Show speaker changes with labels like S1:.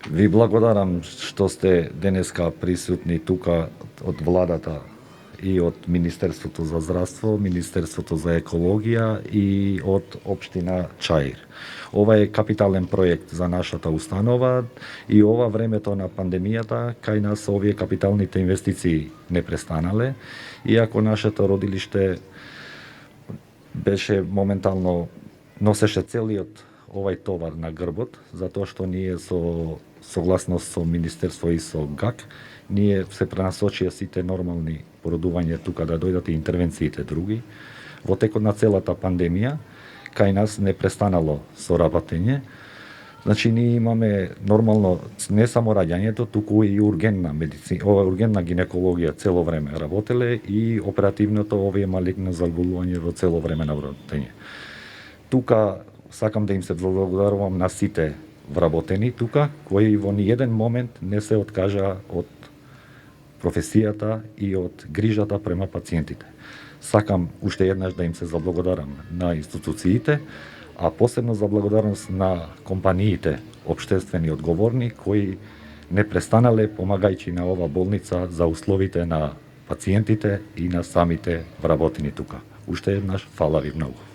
S1: Ви благодарам што сте денеска присутни тука од владата и од Министерството за здравство, Министерството за екологија и од општина Чаир. Ова е капитален проект за нашата установа и ова времето на пандемијата кај нас овие капиталните инвестиции не престанале, иако нашето родилиште беше моментално носеше целиот овај товар на грбот, затоа што ние со согласност со Министерство и со ГАК, ние се пренасочија сите нормални породување тука да дојдат и интервенциите други. Во текот на целата пандемија, кај нас не престанало со работење. Значи, ние имаме нормално не само раѓањето, туку и ургентна медицина, ургентна гинекологија цело време работеле и оперативното овие малигно заболување во цело време на работење. Тука сакам да им се благодарувам на сите вработени тука, кои во ниеден момент не се откажаа од професијата и од грижата према пациентите. Сакам уште еднаш да им се заблагодарам на институциите, а посебно за благодарност на компаниите општествени одговорни кои не престанале помагајќи на ова болница за условите на пациентите и на самите вработени тука. Уште еднаш фала ви многу.